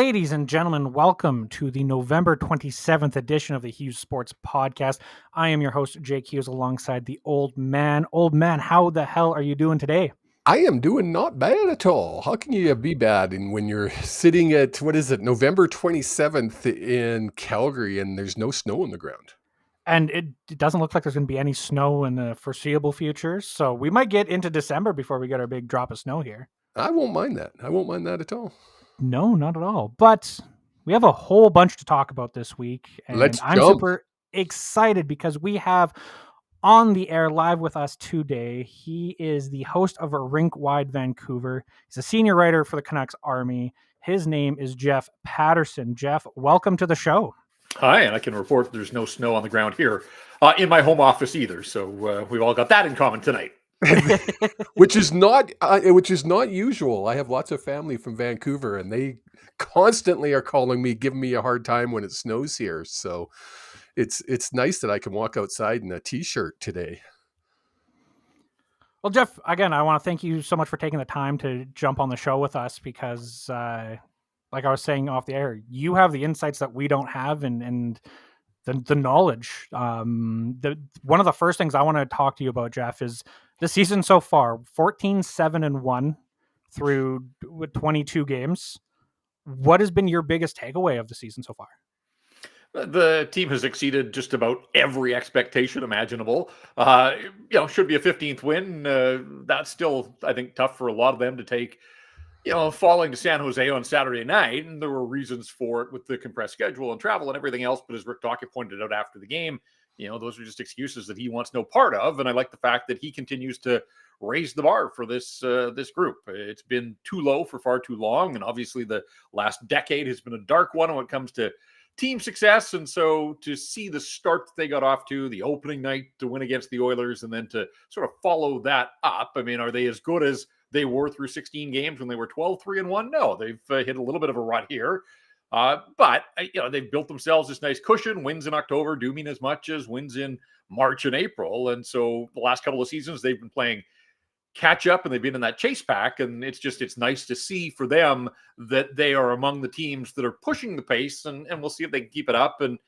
Ladies and gentlemen, welcome to the November 27th edition of the Hughes Sports Podcast. I am your host, Jake Hughes, alongside the old man. Old man, how the hell are you doing today? I am doing not bad at all. How can you be bad when you're sitting at, November 27th in Calgary and there's no snow on the ground? And it doesn't look like there's going to be any snow in the foreseeable future, so we might get into December before we get our big drop of snow here. I won't mind that. I won't mind that at all. No, not at all. But we have a whole bunch to talk about this week, and I'm super excited because we have on the air live with us today. He is the host of a Rink-Wide Vancouver. He's a senior writer for the Canucks Army. His name is Jeff Paterson. Jeff, welcome to the show. Hi, and I can report there's no snow on the ground here in my home office either. So we've all got that in common tonight. which is not usual. I have lots of family from Vancouver, and they constantly are calling me, giving me a hard time when it snows here. So it's nice that I can walk outside in a t-shirt today. Well, Jeff, again, I want to thank you so much for taking the time to jump on the show with us because, like I was saying off the air, you have the insights that we don't have and the knowledge. One of the first things I want to talk to you about, Jeff, is the season so far, 14-7-1 through 22 games. What has been your biggest takeaway of the season so far? The team has exceeded just about every expectation imaginable. Should be a 15th win. That's still, I think, tough for a lot of them to take. Falling to San Jose on Saturday night, and there were reasons for it with the compressed schedule and travel and everything else. But as Rick Tocchet pointed out after the game, those are just excuses that he wants no part of. And I like the fact that he continues to raise the bar for this group. It's been too low for far too long, and obviously the last decade has been a dark one when it comes to team success. And so to see the start that they got off to, the opening night to win against the Oilers, and then to sort of follow that up, I mean, are they as good as they were through 16 games when they were 12-3-1? No, they've hit a little bit of a rut here. But they've built themselves this nice cushion. Wins in October do mean as much as wins in March and April. And so the last couple of seasons, they've been playing catch up and they've been in that chase pack. And it's nice to see for them that they are among the teams that are pushing the pace, and we'll see if they can keep it up. And,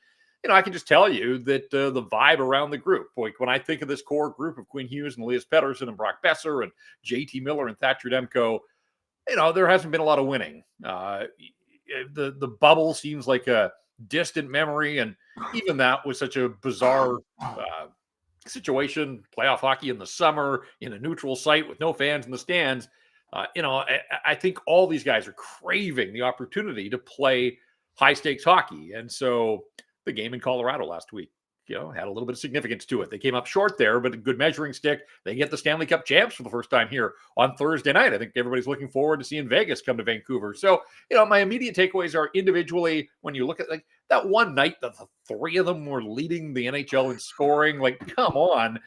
I can just tell you that the vibe around the group, like when I think of this core group of Quinn Hughes and Elias Pettersson and Brock Besser and JT Miller and Thatcher Demko, there hasn't been a lot of winning. The bubble seems like a distant memory, and even that was such a bizarre situation. Playoff hockey in the summer in a neutral site with no fans in the stands. I think all these guys are craving the opportunity to play high stakes hockey, and so the game in Colorado last week, had a little bit of significance to it. They came up short there, but a good measuring stick. They get the Stanley Cup champs for the first time here on Thursday night. I think everybody's looking forward to seeing Vegas come to Vancouver. So, my immediate takeaways are individually, when you look at like that one night that the three of them were leading the NHL in scoring, like, come on,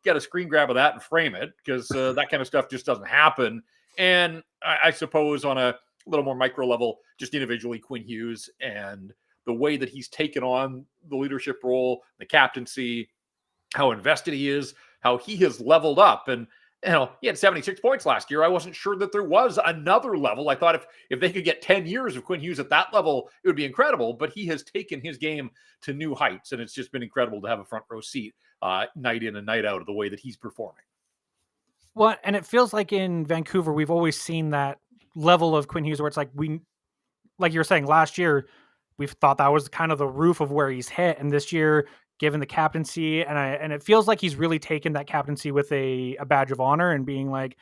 get a screen grab of that and frame it, because that kind of stuff just doesn't happen. And I suppose on a little more micro level, just individually, Quinn Hughes and the way that he's taken on the leadership role, the captaincy, how invested he is, how he has leveled up. And, he had 76 points last year. I wasn't sure that there was another level. I thought if they could get 10 years of Quinn Hughes at that level, it would be incredible. But he has taken his game to new heights, and it's just been incredible to have a front row seat night in and night out of the way that he's performing. Well, and it feels like in Vancouver, we've always seen that level of Quinn Hughes where it's like like you were saying last year, we've thought that was kind of the roof of where he's hit. And this year, given the captaincy, and it feels like he's really taken that captaincy with a badge of honor and being like,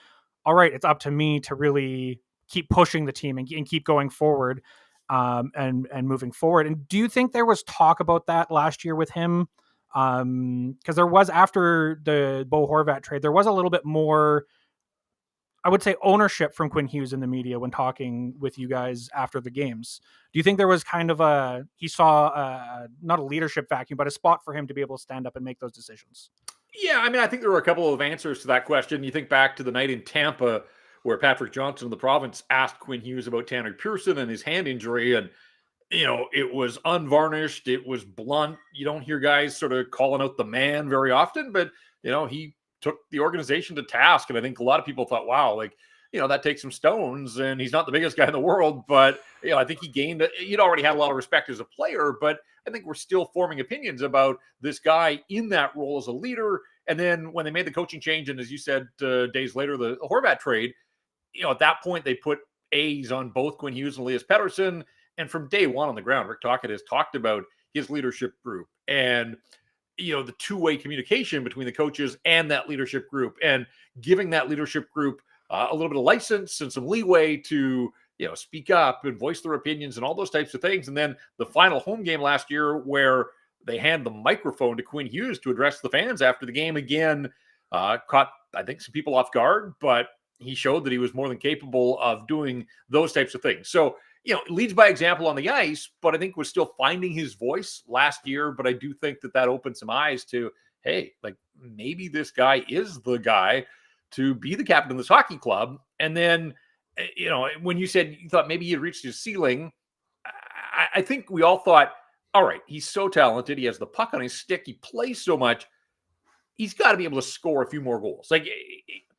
all right, it's up to me to really keep pushing the team and keep going forward and moving forward. And do you think there was talk about that last year with him? Because there was, after the Bo Horvat trade, there was a little bit more, I would say, ownership from Quinn Hughes in the media when talking with you guys after the games. Do you think there was kind of he saw not a leadership vacuum, but a spot for him to be able to stand up and make those decisions? Yeah, I mean, I think there were a couple of answers to that question. You think back to the night in Tampa where Patrick Johnson of the Province asked Quinn Hughes about Tanner Pearson and his hand injury, and it was unvarnished, it was blunt. You don't hear guys sort of calling out the man very often, but he took the organization to task. And I think a lot of people thought, wow, like that takes some stones, and he's not the biggest guy in the world, but I think he gained. He'd already had a lot of respect as a player, but I think we're still forming opinions about this guy in that role as a leader. And then when they made the coaching change, and as you said, days later, the Horvat trade, at that point they put A's on both Quinn Hughes and Elias Pettersson. And from day one on the ground, Rick Tocchet has talked about his leadership group and the two-way communication between the coaches and that leadership group, and giving that leadership group a little bit of license and some leeway to speak up and voice their opinions and all those types of things. And then the final home game last year, where they hand the microphone to Quinn Hughes to address the fans after the game, again caught, I think, some people off guard, but he showed that he was more than capable of doing those types of things. So leads by example on the ice, but I think was still finding his voice last year. But I do think that opened some eyes to, hey, like maybe this guy is the guy to be the captain of this hockey club. And then, when you said you thought maybe he had reached his ceiling, I think we all thought, all right, he's so talented. He has the puck on his stick. He plays so much. He's got to be able to score a few more goals.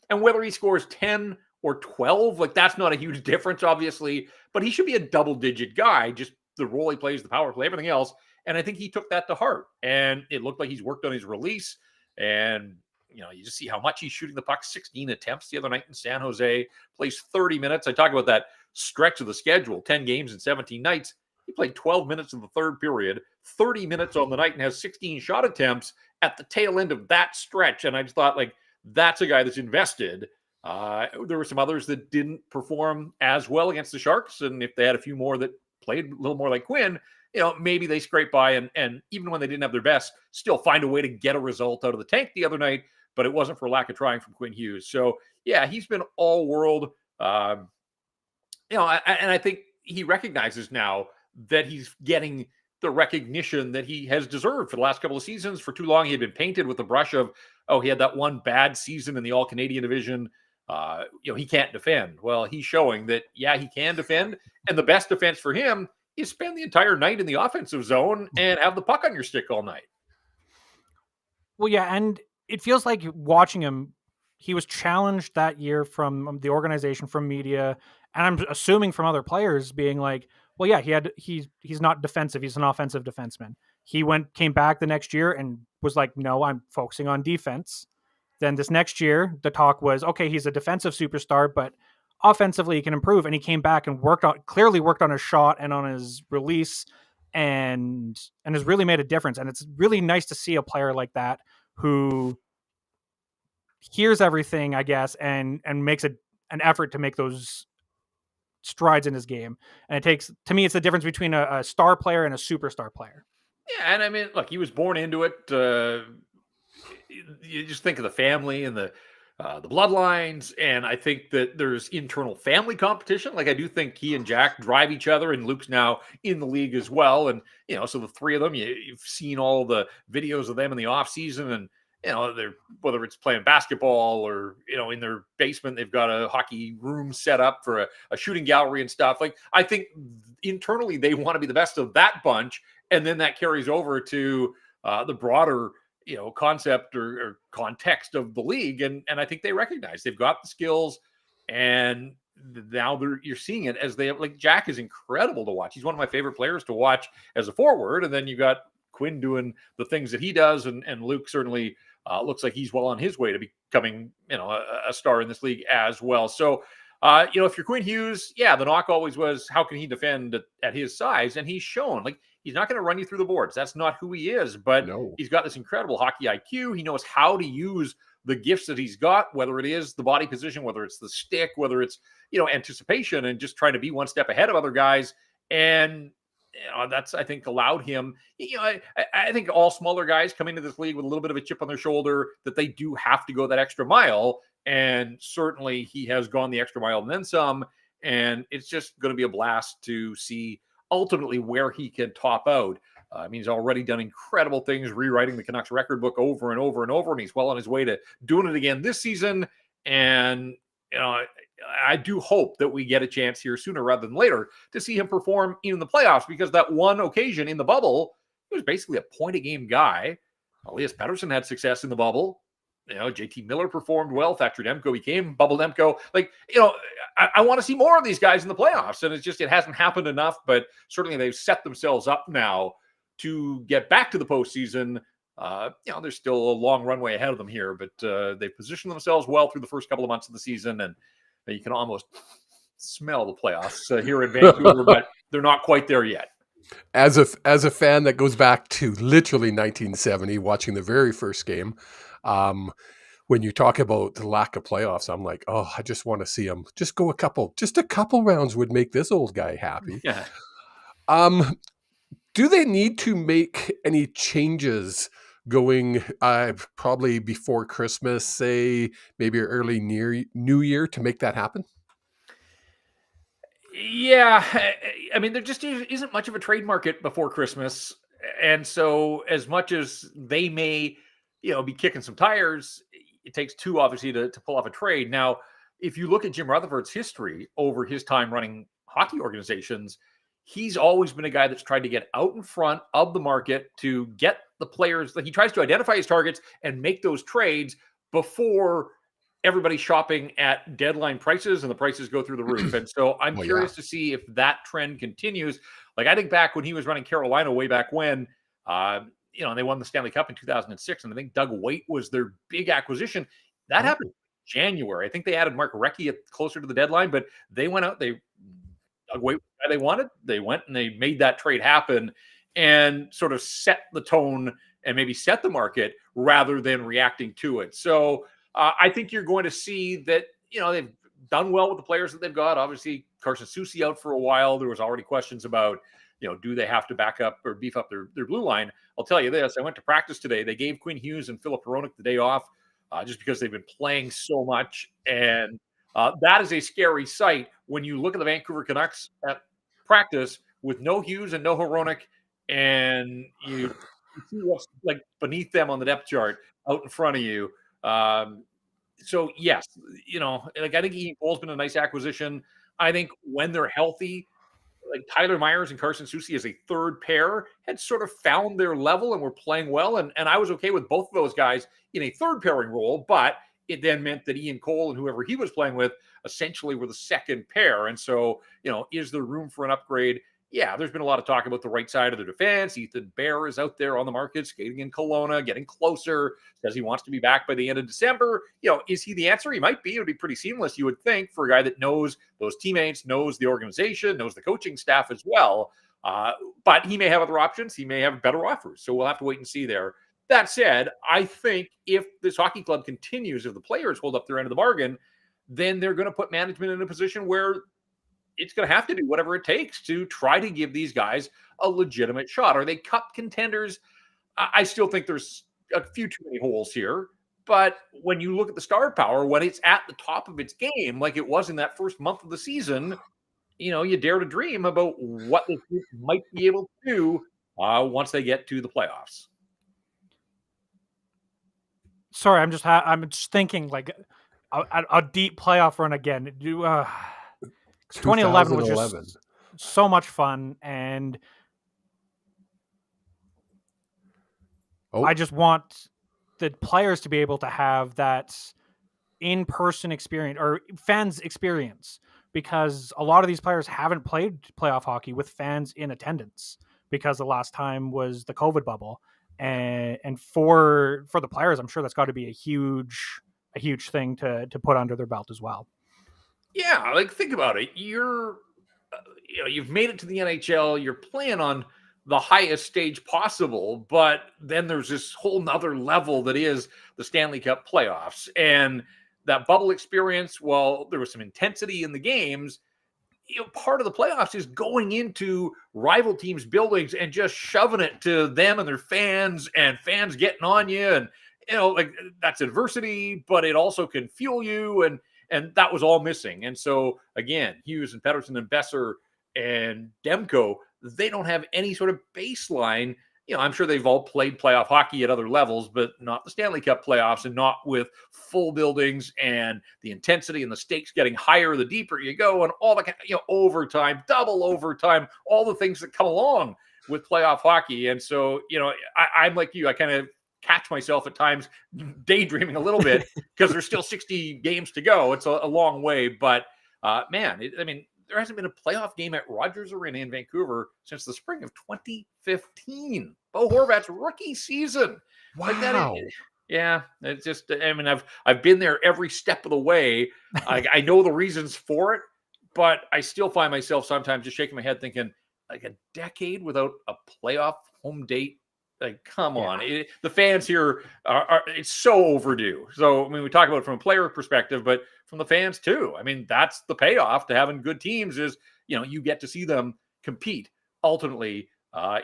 And whether he scores 10 or 12, that's not a huge difference, obviously, but he should be a double-digit guy, just the role he plays, the power play, everything else. And I think he took that to heart. And it looked like he's worked on his release. And, you just see how much he's shooting the puck, 16 attempts the other night in San Jose, plays 30 minutes. I talk about that stretch of the schedule, 10 games in 17 nights. He played 12 minutes in the third period, 30 minutes on the night, and has 16 shot attempts at the tail end of that stretch. And I just thought, that's a guy that's invested. There were some others that didn't perform as well against the Sharks. And if they had a few more that played a little more like Quinn, maybe they scrape by and even when they didn't have their best, still find a way to get a result out of the tank the other night. But it wasn't for lack of trying from Quinn Hughes. So, yeah, he's been all world. And I think he recognizes now that he's getting the recognition that he has deserved for the last couple of seasons. For too long, he had been painted with the brush of, he had that one bad season in the All-Canadian division. He can't defend. Well, he's showing that, yeah, he can defend. And the best defense for him is spend the entire night in the offensive zone and have the puck on your stick all night. Well, yeah, and it feels like watching him, he was challenged that year from the organization, from media, and I'm assuming from other players being like, well, yeah, he's not defensive. He's an offensive defenseman. He came back the next year and was like, no, I'm focusing on defense. Then this next year, the talk was, okay, he's a defensive superstar, but offensively he can improve. And he came back and clearly worked on his shot and on his release and has really made a difference. And it's really nice to see a player like that who hears everything, I guess, and makes an effort to make those strides in his game. And to me, it's the difference between a star player and a superstar player. Yeah, and I mean, look, he was born into it. You just think of the family and the bloodlines, and I think that there's internal family competition. I do think he and Jack drive each other, and Luke's now in the league as well. And so the three of them, you've seen all the videos of them in the off season, and they're, whether it's playing basketball or in their basement, they've got a hockey room set up for a shooting gallery and stuff. I think internally they want to be the best of that bunch, and then that carries over to the broader concept or context of the league. And I think they recognize they've got the skills, and now you're seeing it as Jack is incredible to watch. He's one of my favorite players to watch as a forward. And then you got Quinn doing the things that he does. And Luke certainly looks like he's well on his way to becoming, a star in this league as well. So, if you're Quinn Hughes, yeah, the knock always was, how can he defend at his size? And he's shown he's not going to run you through the boards. That's not who he is, but He's got this incredible hockey IQ. He knows how to use the gifts that he's got, whether it is the body position, whether it's the stick, whether it's, anticipation and just trying to be one step ahead of other guys. And that's, I think, allowed him, I think all smaller guys come into this league with a little bit of a chip on their shoulder that they do have to go that extra mile. And certainly he has gone the extra mile and then some. And it's just going to be a blast to see ultimately where he can top out. He's already done incredible things, rewriting the Canucks record book over and over and over. And he's well on his way to doing it again this season. And, I do hope that we get a chance here sooner rather than later to see him perform in the playoffs, because that one occasion in the bubble, he was basically a point-a-game guy. Elias Pettersson had success in the bubble. JT Miller performed well. Thatcher Demko became Bubble Demko. I want to see more of these guys in the playoffs. And it hasn't happened enough, but certainly they've set themselves up now to get back to the postseason. There's still a long runway ahead of them here, but they've positioned themselves well through the first couple of months of the season. And you can almost smell the playoffs here in Vancouver, but they're not quite there yet. As a fan that goes back to literally 1970, watching the very first game, when you talk about the lack of playoffs, I'm like, oh, I just want to see them just go a couple rounds would make this old guy happy. Yeah. Do they need to make any changes going probably before Christmas, say maybe early New Year, to make that happen? Yeah, I mean, there just isn't much of a trade market before Christmas. And so as much as they may, be kicking some tires, it takes two, obviously, to pull off a trade. Now, if you look at Jim Rutherford's history over his time running hockey organizations, he's always been a guy that's tried to get out in front of the market to get the players. He tries to identify his targets and make those trades before everybody's shopping at deadline prices and the prices go through the roof. And so I'm curious to see if that trend continues. I think back when he was running Carolina way back when, they won the Stanley Cup in 2006. And I think Doug Waite was their big acquisition. That happened in January. I think they added Mark Recchi closer to the deadline, but they went out, Doug Waite was the guy they wanted. They went and they made that trade happen and sort of set the tone and maybe set the market rather than reacting to it. So I think you're going to see that, they've done well with the players that they've got. Obviously, Carson Soucy out for a while. There was already questions about, do they have to back up or beef up their blue line? I'll tell you this. I went to practice today. They gave Quinn Hughes and Philip Hronek the day off just because they've been playing so much. And that is a scary sight when you look at the Vancouver Canucks at practice with no Hughes and no Hronek, and you see what's beneath them on the depth chart out in front of you. So yes, I think Ian Cole's been a nice acquisition. I think when they're healthy, Tyler Myers and Carson Soucy as a third pair had sort of found their level and were playing well. And I was okay with both of those guys in a third pairing role, but it then meant that Ian Cole and whoever he was playing with essentially were the second pair. And so, is there room for an upgrade? Yeah, there's been a lot of talk about the right side of the defense. Ethan Bear is out there on the market, skating in Kelowna, getting closer, says he wants to be back by the end of December. Is he the answer? He might be. It would be pretty seamless, you would think, for a guy that knows those teammates, knows the organization, knows the coaching staff as well. But he may have other options. He may have better offers. So we'll have to wait and see there. That said, I think if this hockey club continues, if the players hold up their end of the bargain, then they're going to put management in a position where it's going to have to do whatever it takes to try to give these guys a legitimate shot. Are they cup contenders? I still think there's a few too many holes here. But when you look at the star power, when it's at the top of its game, like it was in that first month of the season, you dare to dream about what the group might be able to do once they get to the playoffs. Sorry, I'm just thinking a deep playoff run again. 2011 was just so much fun, and I just want the players to be able to have that in-person experience or fans experience, because a lot of these players haven't played playoff hockey with fans in attendance because the last time was the COVID bubble. And for the players, I'm sure that's got to be a huge thing to put under their belt as well. Yeah, think about it. You've made it to the NHL. You're playing on the highest stage possible, but then there's this whole nother level that is the Stanley Cup playoffs. And that bubble experience, while there was some intensity in the games, part of the playoffs is going into rival teams' buildings and just shoving it to them and their fans, and fans getting on you. And, that's adversity, but it also can fuel you. And that was all missing. And so, again, Hughes and Paterson and Besser and Demko, they don't have any sort of baseline. I'm sure they've all played playoff hockey at other levels, but not the Stanley Cup playoffs, and not with full buildings and the intensity and the stakes getting higher the deeper you go, and all the overtime, double overtime, all the things that come along with playoff hockey. And so, I'm like you. I kind of catch myself at times daydreaming a little bit because there's still 60 games to go. It's a long way, but man, there hasn't been a playoff game at Rogers Arena in Vancouver since the spring of 2015. Bo Horvat's rookie season. Wow. Yeah, it's just, I've been there every step of the way. I know the reasons for it, but I still find myself sometimes just shaking my head thinking, like, a decade without a playoff home date. Like, come on. The fans here it's so overdue. So, we talk about it from a player perspective, but from the fans too. That's the payoff to having good teams is, you get to see them compete ultimately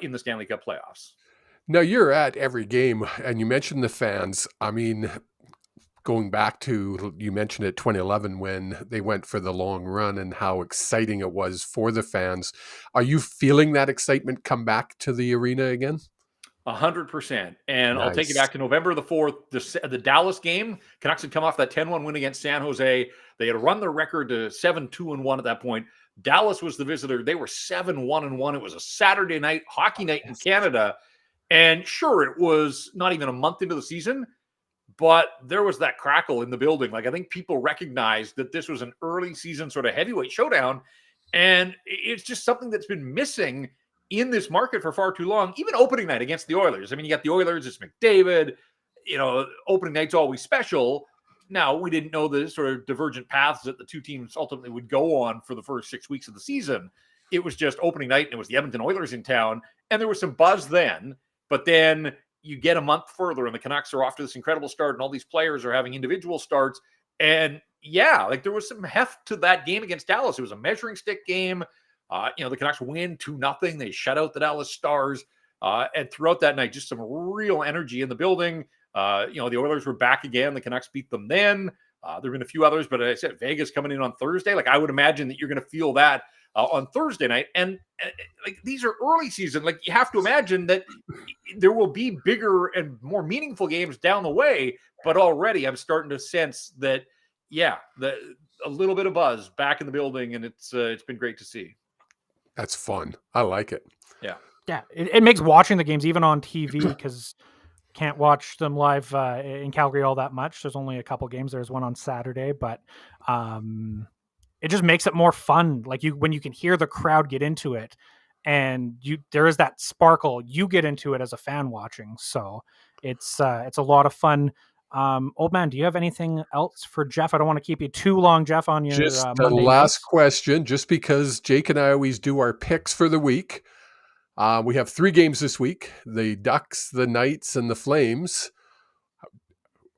in the Stanley Cup playoffs. Now, you're at every game, and you mentioned the fans. Going back to, you mentioned it, 2011 when they went for the long run and how exciting it was for the fans. Are you feeling that excitement come back to the arena again? 100%. And I'll take you Nice. back to November the 4th, the Dallas game. Canucks had come off that 10-1 win against San Jose. They had run their record to 7-2-1 at that point. Dallas was the visitor. They were 7-1-1. It was a Saturday night, hockey night in Canada. And sure, it was not even a month into the season, but there was that crackle in the building. Like, I think people recognized that this was an early season sort of heavyweight showdown. And it's just something that's been missing in this market for far too long. Even opening night against the Oilers. You got the Oilers, it's McDavid. Opening night's always special. Now, we didn't know the sort of divergent paths that the two teams ultimately would go on for the first 6 weeks of the season. It was just opening night, and it was the Edmonton Oilers in town. And there was some buzz then. But then you get a month further, and the Canucks are off to this incredible start, and all these players are having individual starts. And there was some heft to that game against Dallas. It was a measuring stick game. The Canucks win 2-0. They shut out the Dallas Stars. And throughout that night, just some real energy in the building. The Oilers were back again. The Canucks beat them then. There have been a few others, but as I said, Vegas coming in on Thursday. Like, I would imagine that you're going to feel that on Thursday night. And these are early season. Like, you have to imagine that there will be bigger and more meaningful games down the way. But already I'm starting to sense that, a little bit of buzz back in the building, and it's been great to see. That's fun. I like it. Yeah. Yeah. It makes watching the games, even on TV, because can't watch them live in Calgary all that much. There's only a couple games. There's one on Saturday, but it just makes it more fun. Like, when you can hear the crowd get into it, and there is that sparkle, you get into it as a fan watching. So it's a lot of fun. Old man, do you have anything else for Jeff? I don't want to keep you too long, Jeff, on your Just the Monday last nights. question, just because Jake and I always do our picks for the week. We have 3 games this week: the Ducks, the Knights, and the Flames.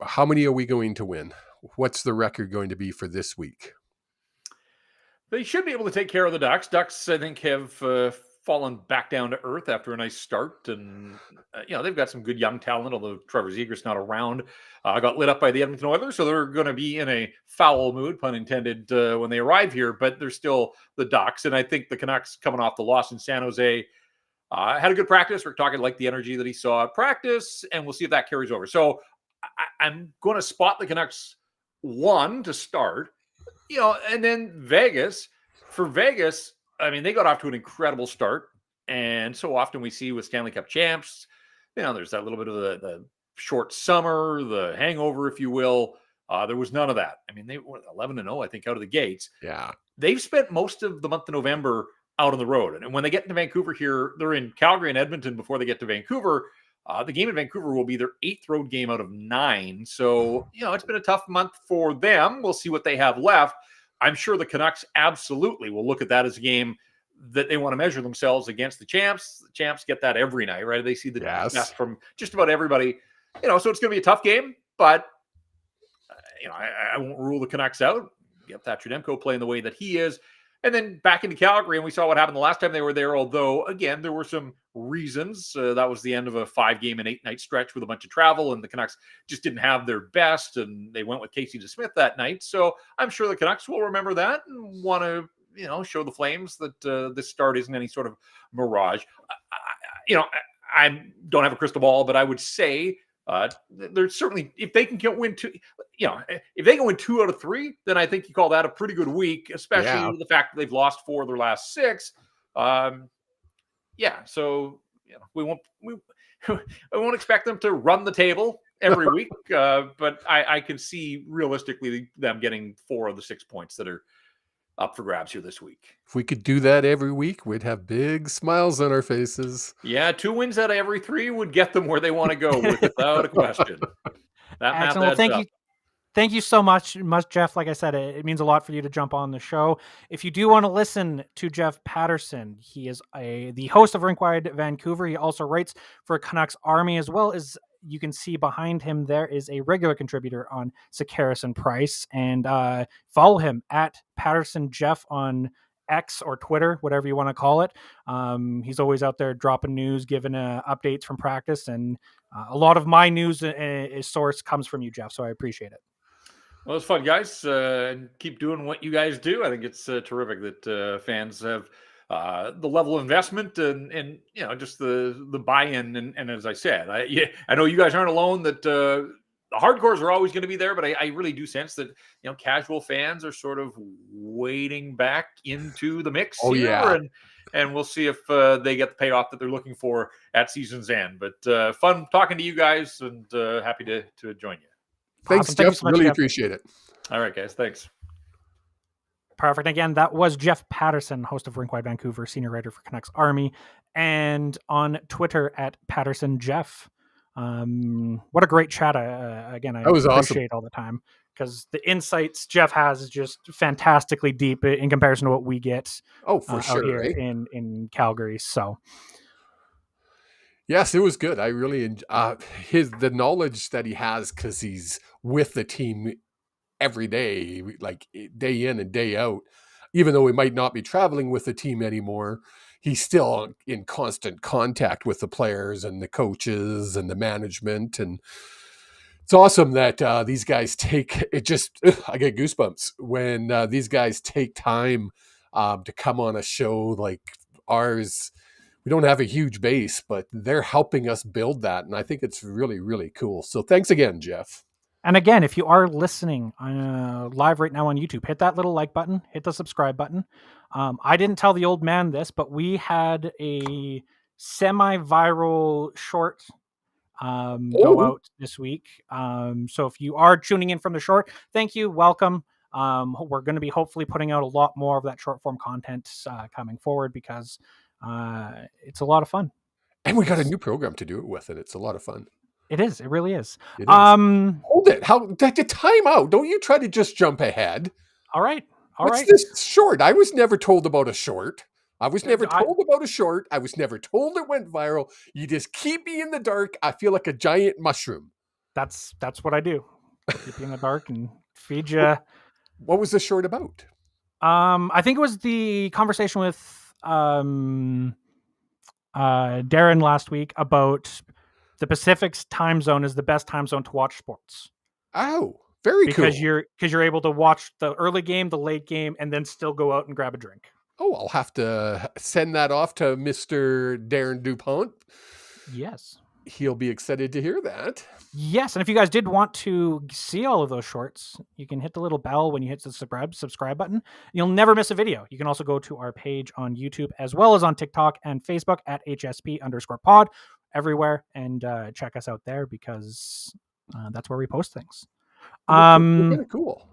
How many are we going to win? What's the record going to be for this week? They should be able to take care of the Ducks. Ducks, I think, have fallen back down to earth after a nice start. And, they've got some good young talent, although Trevor Zegras not around. Got lit up by the Edmonton Oilers, so they're going to be in a foul mood, pun intended, when they arrive here. But they're still the Ducks. And I think the Canucks, coming off the loss in San Jose, had a good practice. Rick Tocchet liked the energy that he saw at practice, and we'll see if that carries over. So I'm going to spot the Canucks 1 to start, and then Vegas. For Vegas, they got off to an incredible start. And so often we see with Stanley Cup champs, there's that little bit of the short summer, the hangover, if you will. There was none of that. They were 11-0, I think, out of the gates. Yeah. They've spent most of the month of November out on the road. And when they get to Vancouver here, they're in Calgary and Edmonton before they get to Vancouver. The game in Vancouver will be their 8th road game out of 9. So, it's been a tough month for them. We'll see what they have left. I'm sure the Canucks absolutely will look at that as a game that they want to measure themselves against the champs. The champs get that every night, right? They see the best from just about everybody. So it's going to be a tough game, but, I won't rule the Canucks out. Get Thatcher Demko playing the way that he is. And then back into Calgary, and we saw what happened the last time they were there, although, again, there were some reasons. That was the end of a 5-game and 8-night stretch with a bunch of travel, and the Canucks just didn't have their best, and they went with Casey DeSmith that night. So I'm sure the Canucks will remember that and want to, show the Flames that this start isn't any sort of mirage. I don't have a crystal ball, but I would say there's certainly, if they can win 2, if they can win 2 out of 3, then I think you call that a pretty good week, especially the fact that they've lost 4 of their last 6. So we won't. I won't expect them to run the table every week, but I can see realistically them getting 4 of the 6 points that are up for grabs here this week. If we could do that every week, we'd have big smiles on our faces. Yeah, 2 wins out of every 3 would get them where they want to go without a question. That math Excellent. Well, adds thank up. you. Thank you so much, Jeff. Like I said, it means a lot for you to jump on the show. If you do want to listen to Jeff Paterson, he is the host of Rinkwide Vancouver. He also writes for Canucks Army, as well as you can see behind him there is a regular contributor on Sekeres and Price. And follow him at Paterson Jeff on X or Twitter, whatever you want to call it. He's always out there dropping news, giving updates from practice, and a lot of my news source comes from you, Jeff. So I appreciate it. Well, it's fun, guys. Keep doing what you guys do. I think it's terrific that fans have the level of investment and just the buy-in. And as I said, I know you guys aren't alone. That the hardcores are always going to be there, but I really do sense that casual fans are sort of wading back into the mix. Oh, here, yeah. And we'll see if they get the payoff that they're looking for at season's end. But fun talking to you guys, and happy to join you. Thanks, Awesome. Jeff. Thank you so much, really Jeff. appreciate it. All right, guys. Thanks. Perfect. Again, that was Jeff Paterson, host of Rinkwide Vancouver, senior writer for Canucks Army, and on Twitter at Paterson Jeff. What a great chat. Again, I That was appreciate awesome. all the time, because the insights Jeff has is just fantastically deep in comparison to what we get Oh, for out sure. here Eh? in Calgary. So Yes, it was good. I really the knowledge that he has, because he's with the team every day, like day in and day out. Even though he might not be traveling with the team anymore, he's still in constant contact with the players and the coaches and the management. And it's awesome that these guys take it. Just I get goosebumps when these guys take time to come on a show like ours. We don't have a huge base, but they're helping us build that. And I think it's really, really cool. So thanks again, Jeff. And again, if you are listening live right now on YouTube, hit that little like button, hit the subscribe button. I didn't tell the old man this, but we had a semi-viral short go out this week. So if you are tuning in from the short, thank you, welcome. We're going to be hopefully putting out a lot more of that short form content coming forward, because it's a lot of fun. And we got a new program to do it with, and it's a lot of fun. It is. It really is. It is. Hold it. Time out. Don't you try to just jump ahead. All right. What's this short? I was never told about a short. I was never told about a short. I was never told it went viral. You just keep me in the dark. I feel like a giant mushroom. That's what I do. Keep you in the dark and feed you. What was the short about? I think it was the conversation with Darren last week about the Pacific's time zone is the best time zone to watch sports. Oh, very cool. Because you're able to watch the early game, the late game, and then still go out and grab a drink. Oh, I'll have to send that off to Mr. Darren DuPont. Yes. He'll be excited to hear that. Yes, and if you guys did want to see all of those shorts, you can hit the little bell when you hit the subscribe button. You'll never miss a video. You can also go to our page on YouTube, as well as on TikTok and Facebook at HSP_pod, everywhere, and check us out there, because that's where we post things. Kind of cool.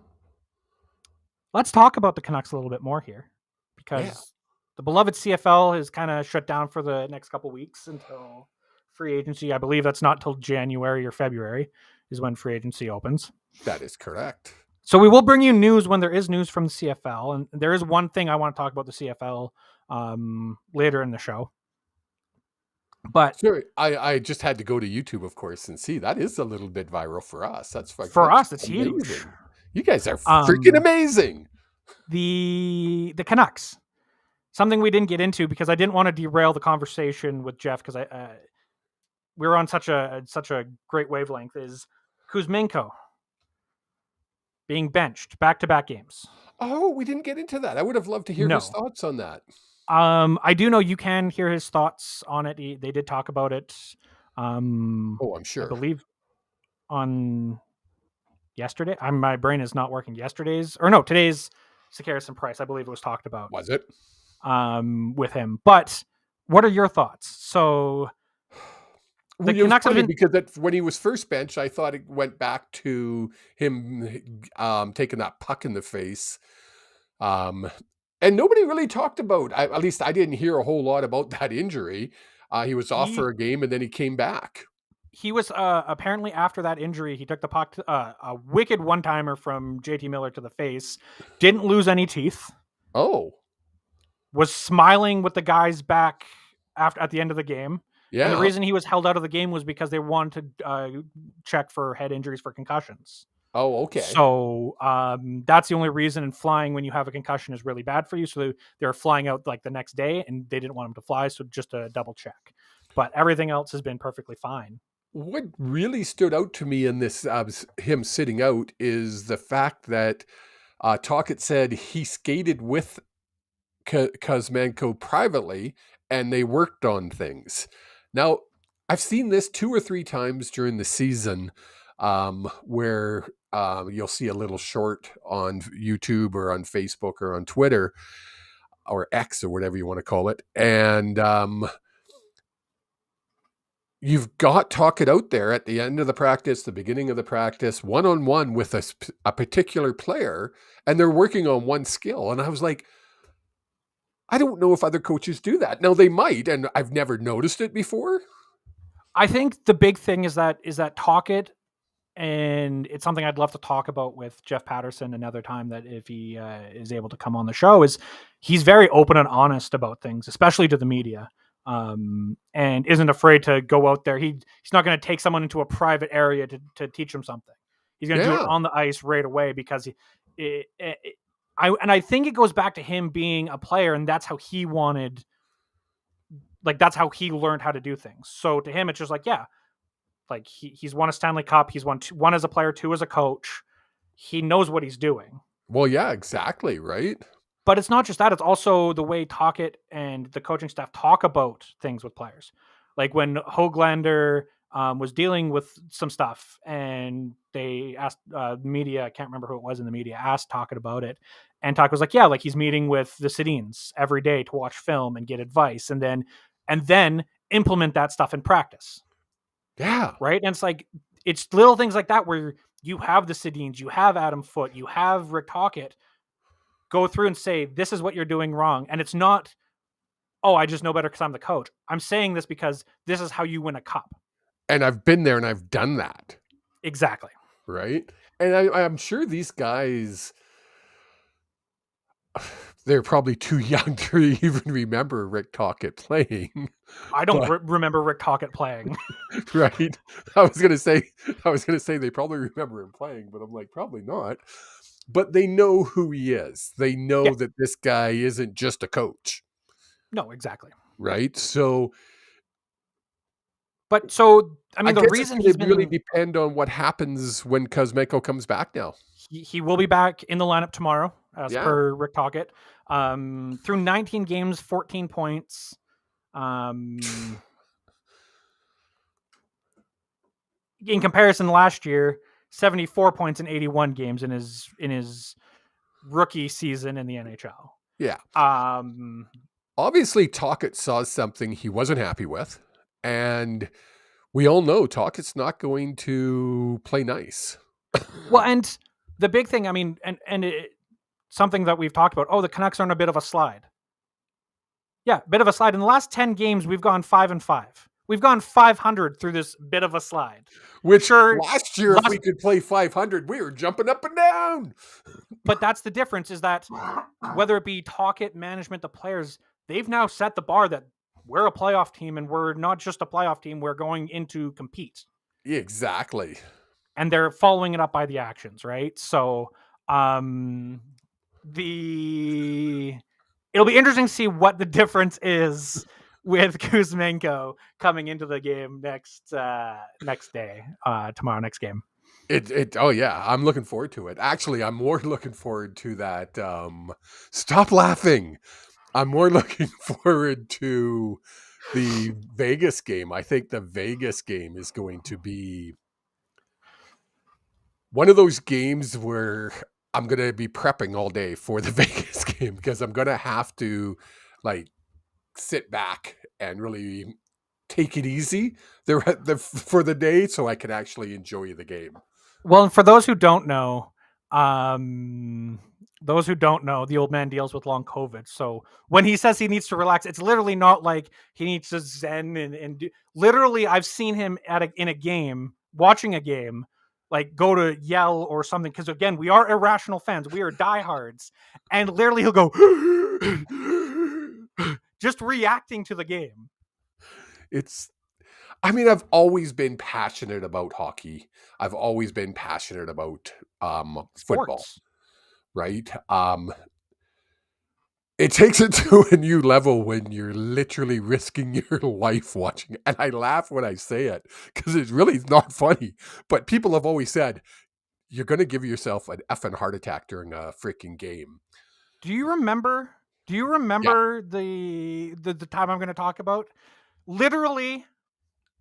Let's talk about the Canucks a little bit more here, because the beloved CFL is kind of shut down for the next couple weeks until free agency. I believe that's not till January or February is when free agency opens. That is correct. So we will bring you news when there is news from the CFL. And there is one thing I want to talk about the CFL later in the show. But sure, I just had to go to YouTube, of course, and see that is a little bit viral for us. That's like, for us, it's amazing. huge. You guys are freaking amazing. The Canucks, something we didn't get into because I didn't want to derail the conversation with Jeff, because we were on such a great wavelength, is Kuzmenko being benched back-to-back games. Oh, we didn't get into that. I would have loved to hear his thoughts on that. I do know you can hear his thoughts on it. They did talk about it. I'm sure. I believe on yesterday. My brain is not working. Today's Sekeres and Price. I believe it was talked about. Was it? With him. But what are your thoughts? So Well, it was Canucks have funny been because when he was first benched, I thought it went back to him taking that puck in the face. Um, and nobody really talked about, at least I didn't hear a whole lot about that injury. He was off for he a game and then he came back. he was apparently after that injury, he took the puck a wicked one-timer from JT Miller to the face, didn't lose any teeth, Oh, was smiling with the guys back at the end of the game. And the yeah. reason he was held out of the game was because they wanted to check for head injuries for concussions. Oh, okay. So that's the only reason. And flying when you have a concussion is really bad for you. So they're flying out like the next day, and they didn't want him to fly, so just a double check. But everything else has been perfectly fine. What really stood out to me in this, him sitting out, is the fact that Tocchet said he skated with Kuzmenko privately and they worked on things. Now, I've seen this 2 or 3 times during the season, where you'll see a little short on YouTube or on Facebook or on Twitter or X or whatever you want to call it. And you've got Tocchet out there at the end of the practice, the beginning of the practice, one-on-one with a particular player, and they're working on one skill. And I was like, I don't know if other coaches do that. Now they might, and I've never noticed it before. I think the big thing is that Tocchet, and it's something I'd love to talk about with Jeff Paterson another time, that if he is able to come on the show, is he's very open and honest about things, especially to the media, and isn't afraid to go out there. He's not going to take someone into a private area to teach them something. He's going to do it on the ice right away, because I think it goes back to him being a player, and that's how he wanted, like, that's how he learned how to do things. So to him, it's just like, yeah, like he's won a Stanley Cup. He's won one as a player, 2 as a coach. He knows what he's doing. Well, yeah, exactly. Right. But it's not just that. It's also the way Tocchet and the coaching staff talk about things with players. Like when Höglander was dealing with some stuff, and they asked media, I can't remember who it was in the media, asked Tocchet about it. And Tocchet was like, yeah, like he's meeting with the Sedins every day to watch film and get advice, and then implement that stuff in practice. Yeah. Right. And it's like, it's little things like that where you have the Sedins, you have Adam Foote, you have Rick Tocchet go through and say, this is what you're doing wrong. And it's not, oh, I just know better because I'm the coach. I'm saying this because this is how you win a cup. And I've been there and I've done that. Exactly. Right. And I'm sure these guys, they're probably too young to even remember Rick Tocchet playing. I don't remember Rick Tocchet playing. Right. I was gonna say they probably remember him playing, but I'm like, probably not. But they know who he is. They know that this guy isn't just a coach. No, exactly. Right. So, I mean, the reason it really depend on what happens when Kuzmenko comes back now. He will be back in the lineup tomorrow, as per Rick Tocchet. Through 19 games, 14 points. In comparison, last year, 74 points in 81 games in his rookie season in the NHL. Yeah. Obviously, Tocchet saw something he wasn't happy with, and we all know Tocchet's not going to play nice. Well, and the big thing, I mean, something that we've talked about. Oh, the Canucks are on a bit of a slide. Yeah, bit of a slide. In the last 10 games, we've gone 5-5. We've gone 500 through this bit of a slide. Which last year, if we could play 500, we were jumping up and down. But that's the difference, is that whether it be Tocchet, management, the players, they've now set the bar that we're a playoff team, and we're not just a playoff team. We're going in to compete. Exactly. And they're following it up by the actions, right? So it'll be interesting to see what the difference is with Kuzmenko coming into the game next day, tomorrow, next game. Oh yeah, I'm looking forward to it. Actually, I'm more looking forward to that. Stop laughing. I'm more looking forward to the Vegas game. I think the Vegas game is going to be one of those games where I'm going to be prepping all day for the Vegas game, because I'm going to have to like sit back and really take it easy for the day so I can actually enjoy the game. Well, and for those who don't know, the old man deals with long COVID. So when he says he needs to relax, it's literally not like he needs to zen and do. Literally, I've seen him in a game, watching a game, like go to yell or something. Because again, we are irrational fans. We are diehards, and literally he'll go just reacting to the game. I've always been passionate about hockey. I've always been passionate about football, Sports. right? It takes it to a new level when you're literally risking your life watching it. And I laugh when I say it because it's really not funny. But people have always said, you're going to give yourself an effing heart attack during a freaking game. Do you remember the time I'm going to talk about? Literally,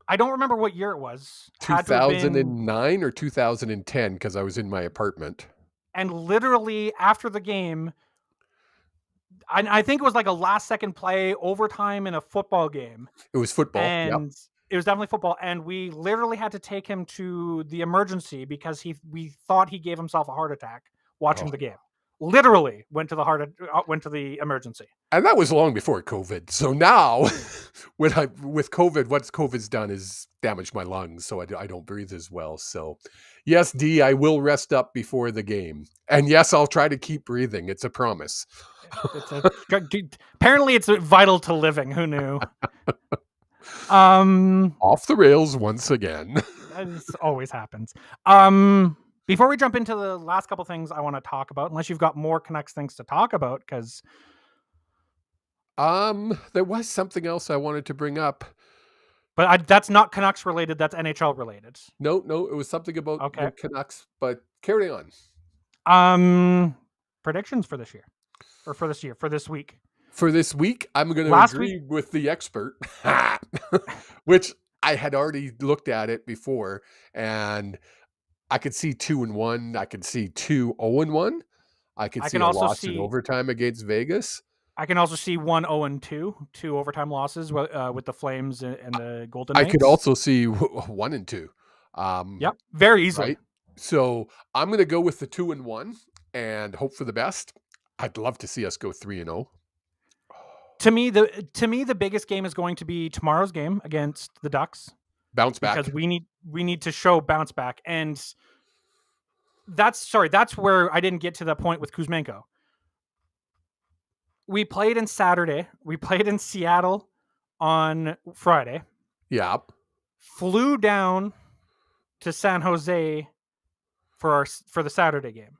I don't remember what year it was. 2009 or 2010, because I was in my apartment. And literally after the game, I think it was like a last second play, overtime in a football game. It was football. And it was definitely football. And we literally had to take him to the emergency because we thought he gave himself a heart attack watching the game. Literally went to the emergency. And that was long before COVID. So now with COVID, what COVID's done is damaged my lungs. So I don't breathe as well. So yes, D, I will rest up before the game. And yes, I'll try to keep breathing. It's a promise. Apparently it's vital to living. Who knew? Off the rails once again. This always happens. Before we jump into the last couple things I want to talk about, unless you've got more Canucks things to talk about, because there was something else I wanted to bring up, but that's not Canucks related. That's NHL related. No, it was something about the Canucks. But carry on. Predictions for this year, or for this week. For this week, I'm going to agree with the expert, which I had already looked at it before, and I could see 2-1. I could see 2-0-1. I could see a loss in overtime against Vegas. I can also see 1-0-2, 2 overtime losses with the Flames and the Golden Knights. I could also see 1-2. Yep, very easily. Right? So I'm going to go with the 2-1 and hope for the best. I'd love to see us go 3-0. To me, the biggest game is going to be tomorrow's game against the Ducks. Bounce back, because we need to show bounce back, and that's where I didn't get to the point with Kuzmenko. We played in Saturday. We played in Seattle on Friday. Yeah. Flew down to San Jose for the Saturday game.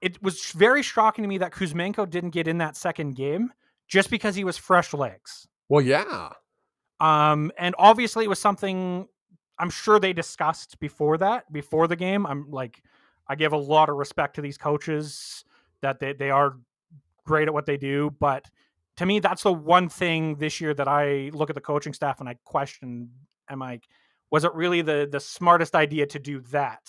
It was very shocking to me that Kuzmenko didn't get in that second game just because he was fresh legs. Well, yeah. And obviously it was something I'm sure they discussed before the game. I give a lot of respect to these coaches that they are great at what they do. But to me, that's the one thing this year that I look at the coaching staff and I question, was it really the smartest idea to do that?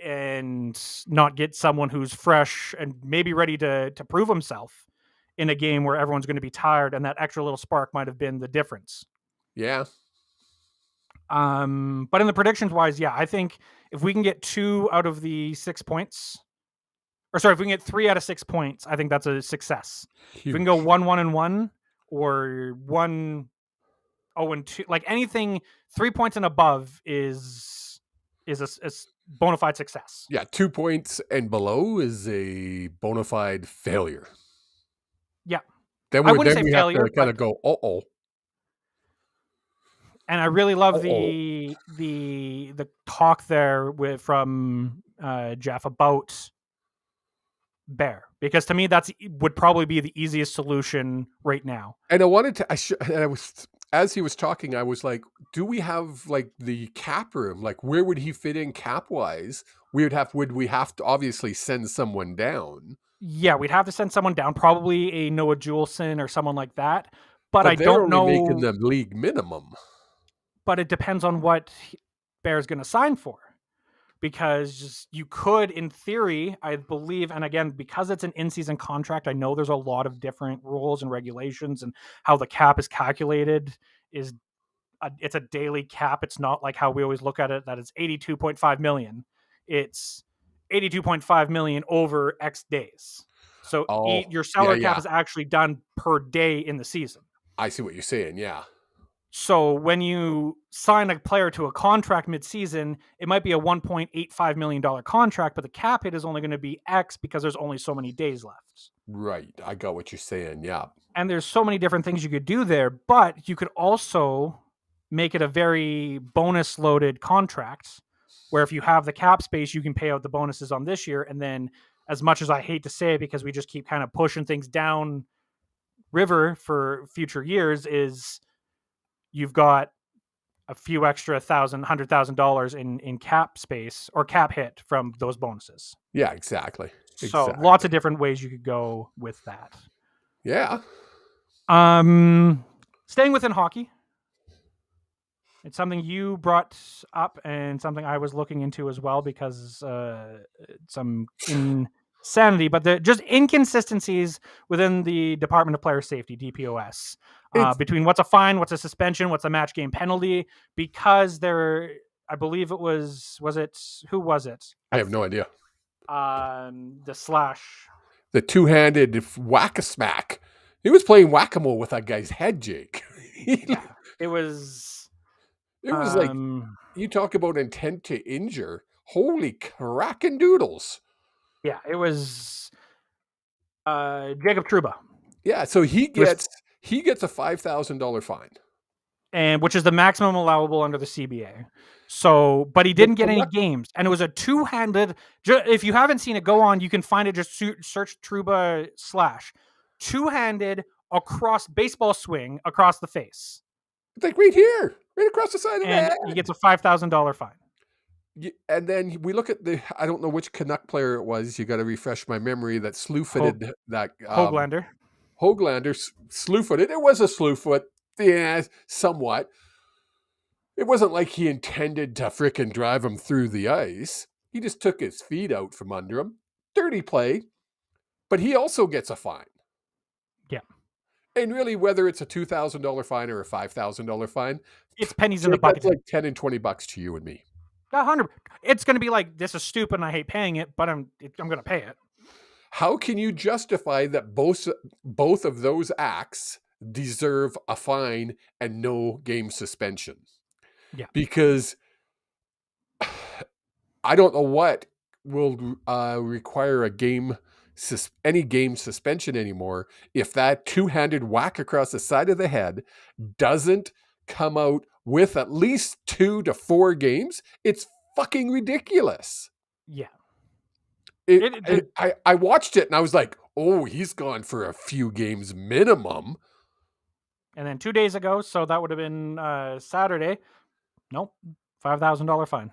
And not get someone who's fresh and maybe ready to prove himself in a game where everyone's going to be tired, and that extra little spark might have been the difference. Yeah. But in the predictions wise, yeah, I think if we can get 2 out of the 6 points, if we can get 3 out of 6 points, I think that's a success. Huge. If we can go 1-1-1 or 1-0-2, like anything 3 points and above is a bona fide success. Yeah, 2 points and below is a bona fide failure. Yeah. Then we have to kind of go, uh-oh. And I really love the talk there from Jeff about Bear, because to me would probably be the easiest solution right now. And I wanted to, as he was talking, I was like, do we have like the cap room? Like, where would he fit in cap wise? Would we have to obviously send someone down? Yeah, we'd have to send someone down, probably a Noah Juleson or someone like that. But I don't know. Making them league minimum. But it depends on what Bear's going to sign for, because you could, in theory, I believe, and again, because it's an in-season contract, I know there's a lot of different rules and regulations, and how the cap is calculated is it's a daily cap. It's not like how we always look at it, that it's 82.5 million. It's 82.5 million over X days. So your salary cap is actually done per day in the season. I see what you're saying. Yeah. So when you sign a player to a contract mid-season, it might be a $1.85 million contract, but the cap hit is only going to be X because there's only so many days left. Right. I got what you're saying. Yeah. And there's so many different things you could do there, but you could also make it a very bonus-loaded contract where if you have the cap space, you can pay out the bonuses on this year. And then, as much as I hate to say it, because we just keep kind of pushing things down river for future years, is you've got a few extra $100,000 in cap space or cap hit from those bonuses. Yeah, exactly. So lots of different ways you could go with that. Yeah. Staying within hockey, it's something you brought up and something I was looking into as well, because some insanity, but just inconsistencies within the Department of Player Safety, DPOS, between what's a fine, what's a suspension, what's a match game penalty, because I believe it was it, who was it? I have no idea. The two-handed whack-a-smack. He was playing whack-a-mole with that guy's head, Jake. Yeah, it was like, you talk about intent to injure. Holy crackin' doodles. Yeah, it was Jacob Trouba. Yeah, so he gets a $5,000 fine. And which is the maximum allowable under the CBA. So, but he didn't get any games. And it was a two-handed, if you haven't seen it, go on, you can find it, just search Trouba / two-handed across baseball swing across the face. It's like right here, right across the side of the head. And he gets a $5,000 fine. And then we look at I don't know which Canuck player it was. You got to refresh my memory. That slew-footed that Hoglander. Slew-footed. It was a slew-foot, yeah, somewhat. It wasn't like he intended to frickin' drive him through the ice. He just took his feet out from under him. Dirty play, but he also gets a fine. Yeah. And really, whether it's a $2,000 fine or a $5,000 fine, it's pennies in the bucket. It's like $10 and $20 to you and me. 100. It's going to be like, this is stupid and I hate paying it, but I'm going to pay it. How can you justify that both of those acts deserve a fine and no game suspension? Yeah. Because I don't know what will require any game suspension anymore if that two-handed whack across the side of the head doesn't come out with at least 2 to 4 games. It's fucking ridiculous. Yeah. I watched it and I was like, oh, he's gone for a few games minimum. And then 2 days ago, so that would have been Saturday. Nope. $5,000 fine.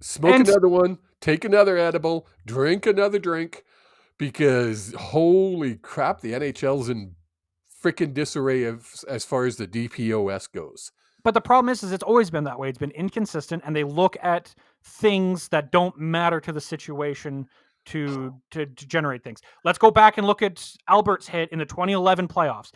Smoke another one, take another edible, drink another drink, because holy crap, the NHL's in freaking disarray as far as the DPOS goes. But the problem is it's always been that way. It's been inconsistent, and they look at things that don't matter to the situation to generate things. Let's go back and look at Albert's hit in the 2011 playoffs.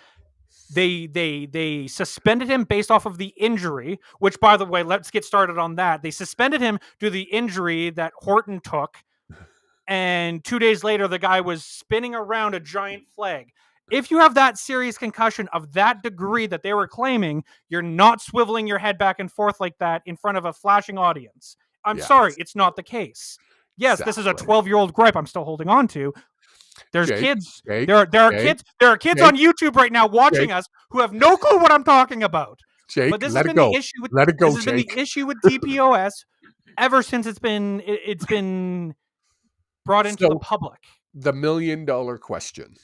They suspended him based off of the injury, which, by the way, let's get started on that. They suspended him due to the injury that Horton took, and 2 days later, the guy was spinning around a giant flag. If you have that serious concussion of that degree that they were claiming, you're not swiveling your head back and forth like that in front of a flashing audience. I'm sorry, it's not the case. Yes, This is a 12-year-old gripe I'm still holding on to. There's kids. There are kids on YouTube right now watching us who have no clue what I'm talking about. Jake, but this let has it been go. The issue with, let it go, this has Jake. been the issue with DPOS ever since it's been brought into the public. The $1 million question.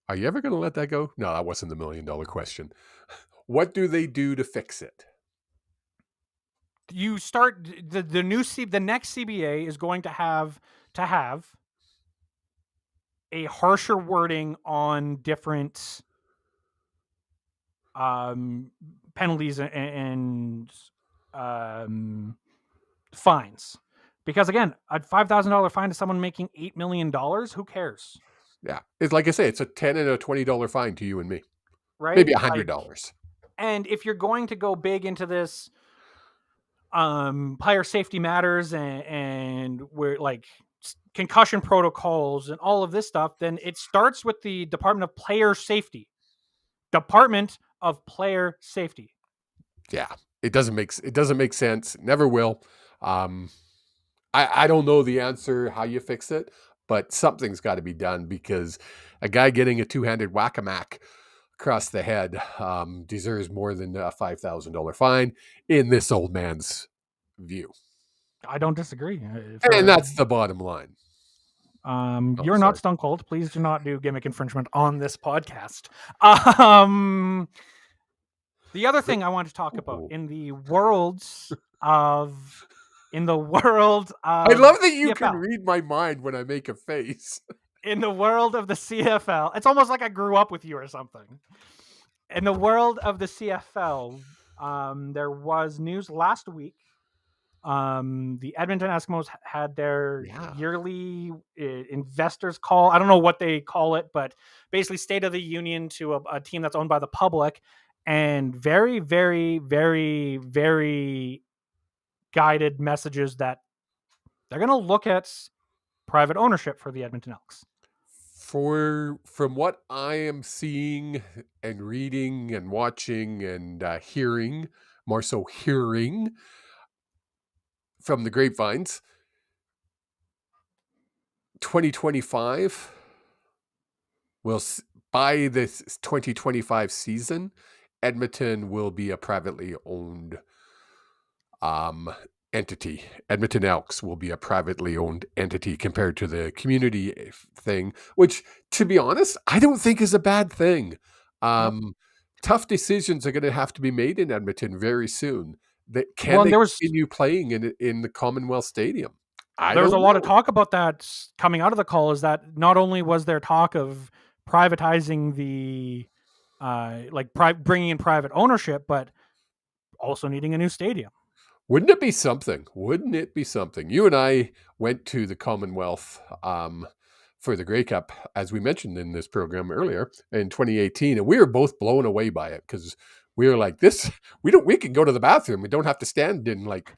Are you ever going to let that go? No, that wasn't the $1 million question. What do they do to fix it? You start the next CBA is going to have a harsher wording on different penalties and fines. Because again, a $5,000 fine to someone making $8 million, who cares? Yeah. It's like I say, it's a $10 and a $20 fine to you and me. Right? Maybe $100. And if you're going to go big into this, player safety matters and we're like concussion protocols and all of this stuff, then it starts with the Department of Player Safety. Department of Player Safety. Yeah. It doesn't make sense. It never will. I don't know the answer how you fix it, but something's got to be done because a guy getting a two-handed whack-a-mack across the head deserves more than a $5,000 fine in this old man's view. I don't disagree. And that's the bottom line. You're not Stone Cold. Please do not do gimmick infringement on this podcast. The other thing I want to talk about in the world of I love that you can read my mind when I make a face. In the world of the CFL, it's almost like I grew up with you or something. In the world of the CFL, there was news last week. The Edmonton Eskimos had their yearly investors call. I don't know what they call it, but basically State of the Union to a team that's owned by the public, and very, very, very, very guided messages that they're going to look at private ownership for the Edmonton Elks. From what I am seeing and reading and watching and hearing, more so hearing from the grapevines, 2025 will, by this 2025 season, Edmonton will be a privately owned entity. Edmonton Elks will be a privately owned entity compared to the community thing, which, to be honest, I don't think is a bad thing. Tough decisions are going to have to be made in Edmonton very soon. Can they continue playing in the Commonwealth Stadium? There was a lot of talk about that coming out of the call, is that not only was there talk of privatizing the bringing in private ownership, but also needing a new stadium. Wouldn't it be something? You and I went to the Commonwealth for the Grey Cup, as we mentioned in this program earlier, in 2018, and we were both blown away by it because we were like, "This, we can go to the bathroom. We don't have to stand in like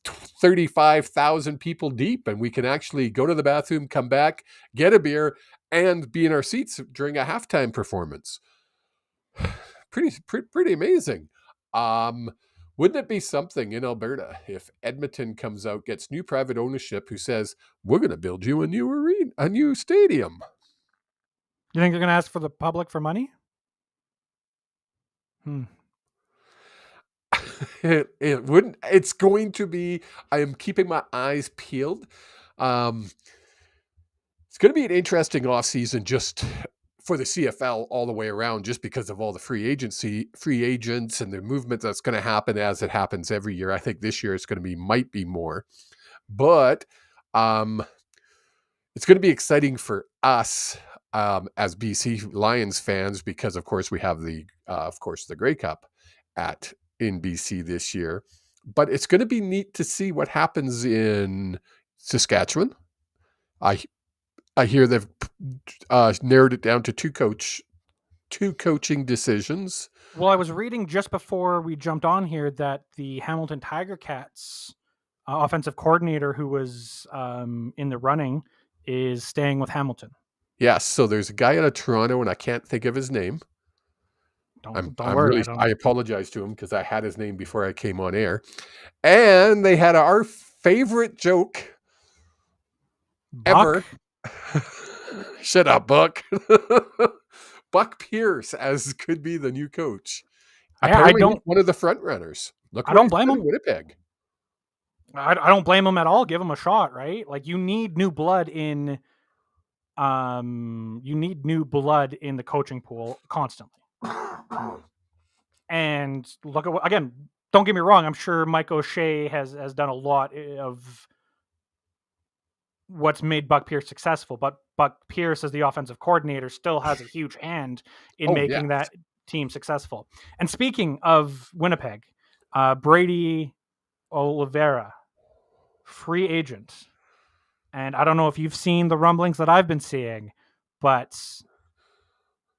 35,000 people deep, and we can actually go to the bathroom, come back, get a beer, and be in our seats during a halftime performance." Pretty amazing. Wouldn't it be something in Alberta if Edmonton comes out, gets new private ownership who says, "We're going to build you a new arena, a new stadium"? You think they're going to ask for the public for money? It wouldn't. It's going to be. I am keeping my eyes peeled. It's going to be an interesting offseason just for the CFL all the way around, just because of all the free agents and the movement that's going to happen as it happens every year. I think this year it's going to might be more, but it's going to be exciting for us as BC Lions fans, because of course we have the Grey Cup in BC this year. But it's going to be neat to see what happens in Saskatchewan. I hear they've narrowed it down to two coaching decisions. Well, I was reading just before we jumped on here that the Hamilton Tiger Cats offensive coordinator who was in the running is staying with Hamilton. Yes, so there's a guy out of Toronto, and I can't think of his name. Don't worry. I apologize to him because I had his name before I came on air. And they had our favorite joke ever. Shut up, Buck. Buck Pierce as could be the new coach. Apparently, he's one of the front runners. I don't blame him. Winnipeg. I don't blame him at all. Give him a shot, right? Like, you need new blood in the coaching pool constantly. And look at again, don't get me wrong, I'm sure Mike O'Shea has done a lot of what's made Buck Pierce successful, but Buck Pierce as the offensive coordinator still has a huge hand in making that team successful. And speaking of Winnipeg, Brady Oliveira, free agent. And I don't know if you've seen the rumblings that I've been seeing, but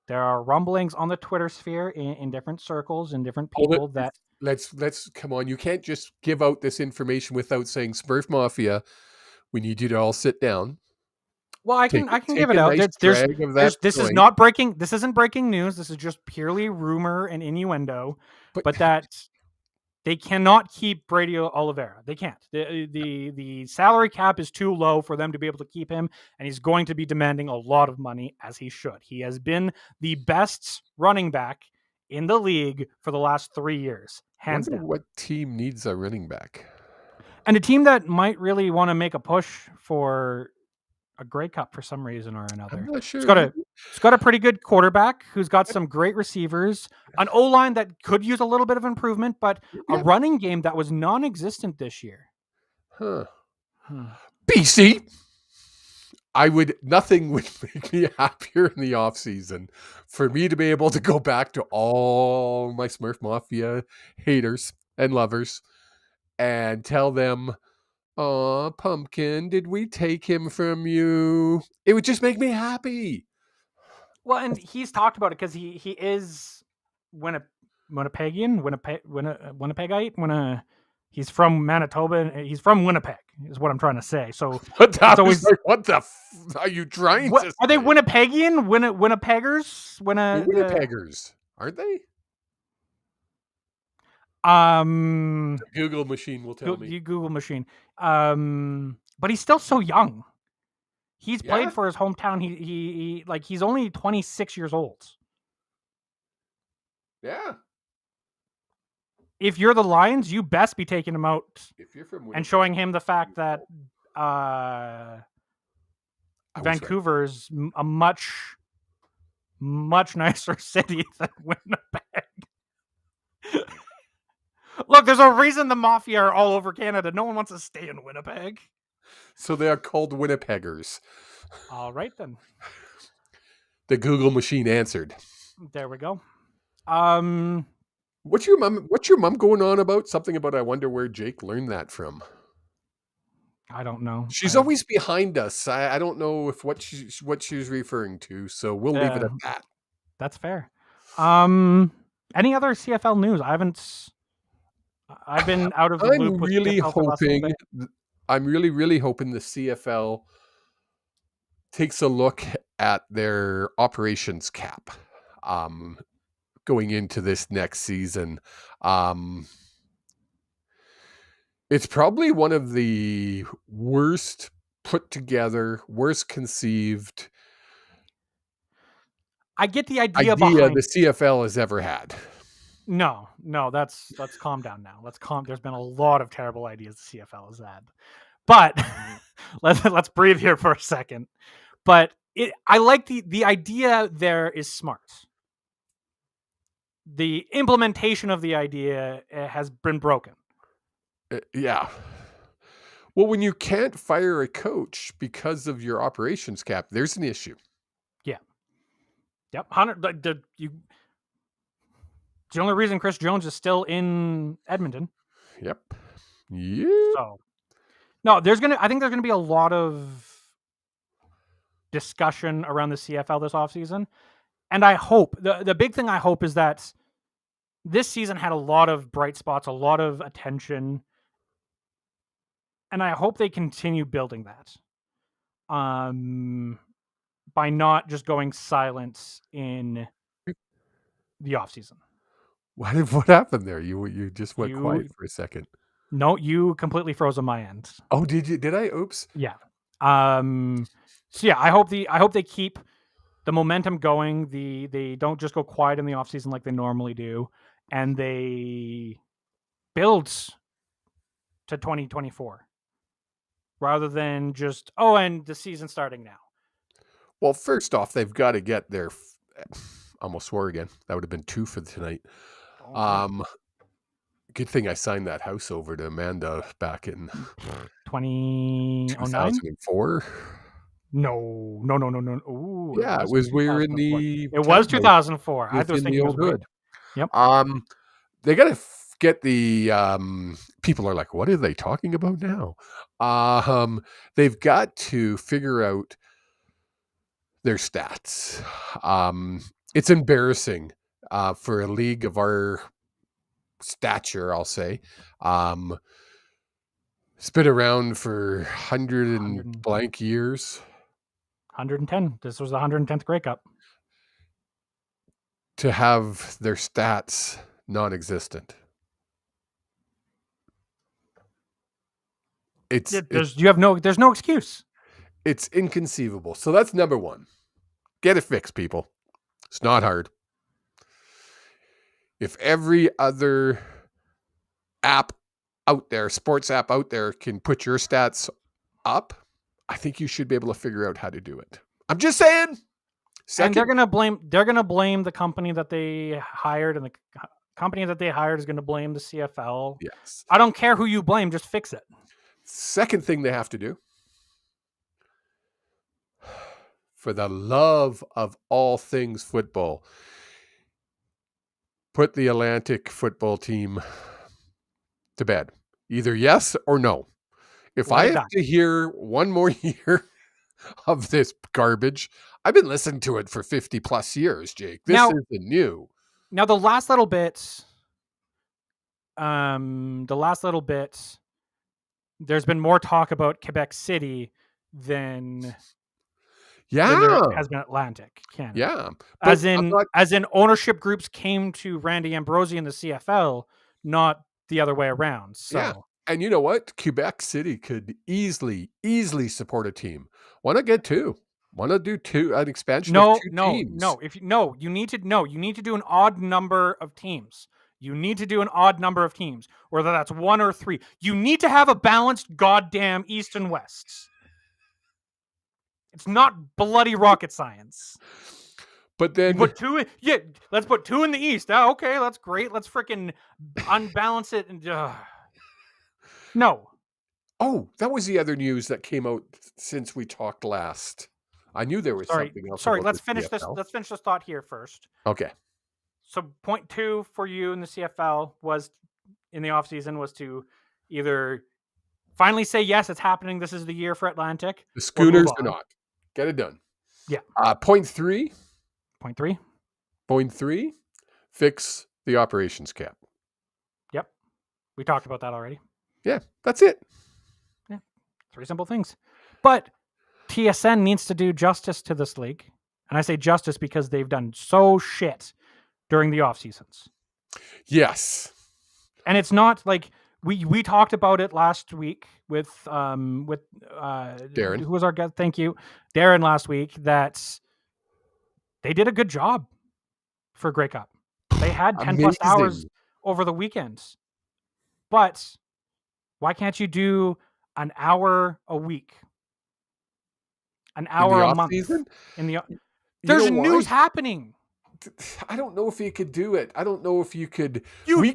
there are rumblings on the Twitter sphere in different circles and different people that let's come on. You can't just give out this information without saying Smurf Mafia. We need you to all sit down. Well, I can give it out. Nice drag of that this is not breaking. This isn't breaking news. This is just purely rumor and innuendo. But that they cannot keep Brady Oliveira. They can't. The salary cap is too low for them to be able to keep him, and he's going to be demanding a lot of money, as he should. He has been the best running back in the league for the last 3 years, hands down. What team needs a running back? And a team that might really want to make a push for a Grey Cup for some reason or another. I'm not sure. It's got a pretty good quarterback who's got some great receivers, an O-line that could use a little bit of improvement, but a running game that was non-existent this year. BC, nothing would make me happier in the offseason for me to be able to go back to all my Smurf Mafia haters and lovers and tell them, "Aw, Pumpkin, did we take him from you?" It would just make me happy. Well, and he's talked about it because he is Winnipegian, Winnipegite. He's from Manitoba. And he's from Winnipeg, is what I'm trying to say. So what the are you trying to say? Are they Winnipeggian? Winnipeggers? Winnipeggers, aren't they? The Google machine will tell me. The Google machine. But he's still so young. He's played for his hometown. He's only 26 years old. Yeah. If you're the Lions, you best be taking him out if you're from and showing him the fact that Vancouver's a much, much nicer city than Winnipeg. Look, there's a reason the Mafia are all over Canada. No one wants to stay in Winnipeg. So they are called Winnipeggers. All right, then. The Google machine answered. There we go. What's your mom going on about? Something about I wonder where Jake learned that from. I don't know. She's always behind us. I don't know if what she's referring to, so we'll leave it at that. That's fair. Any other CFL news? I've been out of the loop. I'm really hoping the CFL takes a look at their operations cap going into this next season. It's probably one of the worst put together, worst conceived. I get the idea behind the CFL has ever had. No, let's calm down now. There's been a lot of terrible ideas the CFL has had. But let's breathe here for a second. But I like the idea there is smart. The implementation of the idea has been broken. Yeah. Well, when you can't fire a coach because of your operations cap, there's an issue. Yeah. Yep. The only reason Chris Jones is still in Edmonton. Yep. Yeah. So, no, I think there's gonna be a lot of discussion around the CFL this offseason. And I hope the big thing I hope is that this season had a lot of bright spots, a lot of attention. And I hope they continue building that. By not just going silent in the offseason. What happened there? You just went quiet for a second. No, you completely froze on my end. Oh, did you? Did I? Oops. Yeah. So yeah, I hope they keep the momentum going. They don't just go quiet in the offseason like they normally do, and they build to 2024 rather than just and the season starting now. Well, first off, they've got to get their. Almost swore again. That would have been 2 for tonight. Good thing I signed that house over to Amanda back in 2004. No. Ooh, yeah, it was. We were in the. It was 2004. I was thinking the old hood. Yep. They got to get the people are like, what are they talking about now? They've got to figure out their stats. It's embarrassing for a league of our stature, I'll say. It's been around for 100 and blank years. 110. This was the 110th Grey Cup. To have their stats non-existent. There's no excuse. It's inconceivable. So that's number one. Get it fixed, people. It's not hard. If every other app out there, sports app out there, can put your stats up, I think you should be able to figure out how to do it. I'm just saying. And they're gonna blame the company that they hired, and the company that they hired is gonna blame the CFL. Yes. I don't care who you blame, just fix it. Second thing they have to do, for the love of all things football, put the Atlantic football team to bed. Either yes or no. If I have to hear one more year of this garbage, I've been listening to it for 50 plus years, Jake. This isn't new. Now the last little bit, there's been more talk about Quebec City than there has been Atlantic Canada. Yeah. As in ownership groups came to Randy Ambrosie in the CFL, not the other way around. So. Yeah. And you know what? Quebec City could easily support a team. Why not get two? Why not do an expansion of two teams? You need to do an odd number of teams. You need to do an odd number of teams, whether that's one or three. You need to have a balanced goddamn East and West. It's not bloody rocket science. But then let's put two in the East. Oh, okay, that's great. Let's freaking unbalance it and no. Oh, that was the other news that came out since we talked last. I knew there was something else. Sorry, let's finish this. Let's finish this thought here first. Okay. So point 2 for you in the CFL was in the offseason was to either finally say, yes, it's happening. This is the year for Atlantic. The Schooners are not. Get it done. Yeah. Point three, .3. fix the operations cap. Yep. We talked about that already. Yeah, that's it. Yeah. 3 simple things. But TSN needs to do justice to this league. And I say justice because they've done so shit during the off seasons. Yes. And it's not like we talked about it last week with Darren, who was our guest. Thank you, Darren, last week, that they did a good job for Grey Cup. They had 10 plus hours over the weekends. But why can't you do an hour a week? An hour a month in the there's news happening. I don't know if you could do it. I don't know if you could. We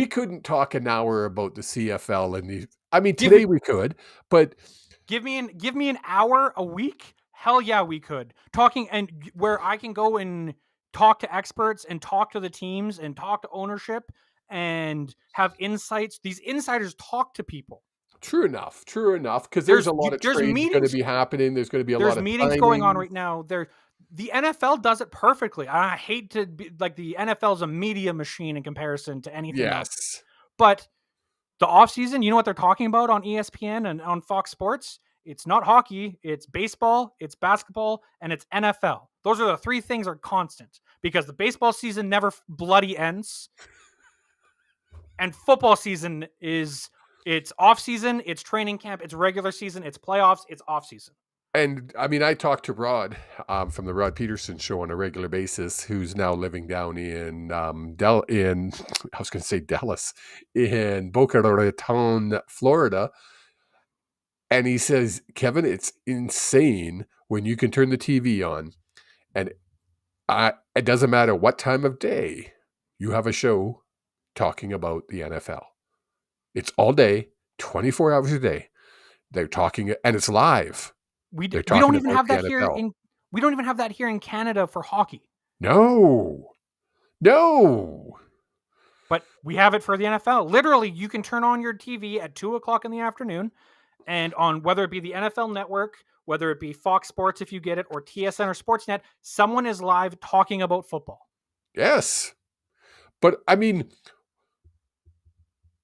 couldn't talk an hour about the CFL and today we could, but give me an hour a week. Hell yeah, we could. Talking and where I can go and talk to experts and talk to the teams and talk to ownership and have insights. These insiders talk to people. True enough. Because there's a lot of trades going to be happening. There's going to be a lot of meetings going on right now. The NFL does it perfectly. I hate to be like the NFL is a media machine in comparison to anything else. But the offseason, you know what they're talking about on ESPN and on Fox Sports? It's not hockey, it's baseball, it's basketball, and it's NFL. Those are the 3 things are constant because the baseball season never bloody ends. And football season it's off season, it's training camp, it's regular season, it's playoffs, it's off season. And I talked to Rod from the Rod Peterson show on a regular basis, who's now living down in Dallas, in Boca Raton, Florida. And he says, Kevin, it's insane when you can turn the TV on and it doesn't matter what time of day you have a show talking about the NFL. It's all day, 24 hours a day. They're talking, and it's live. We don't even have that here we don't even have that here in Canada for hockey. No. But we have it for the NFL. Literally, you can turn on your TV at 2:00 in the afternoon, and on whether it be the NFL Network, whether it be Fox Sports if you get it, or TSN or Sportsnet, someone is live talking about football. Yes. But I mean,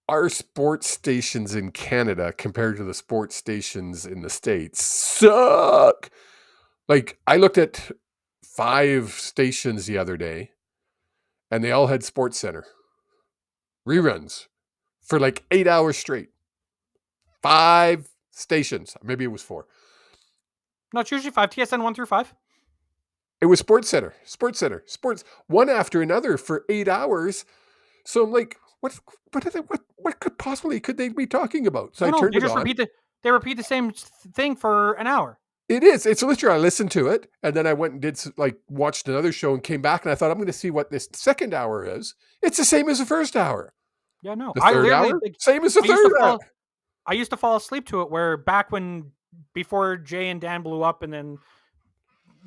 our sports stations in Canada compared to the sports stations in the States suck. Like, I looked at 5 stations the other day, and they all had Sports Center reruns for like 8 hours straight. 5 stations. Maybe it was 4. No, it's usually 5. TSN 1 through 5. It was Sports, one after another for 8 hours. So I'm like, what could possibly could they be talking about? So I turned it on. They repeat the same thing for an hour. It is. It's literally, I listened to it, and then I went and did watched another show and came back, and I thought, I'm going to see what this second hour is. It's the same as the first hour. Yeah, no. The third hour, same as the third hour. I used to fall asleep to it, where back before Jay and Dan blew up and then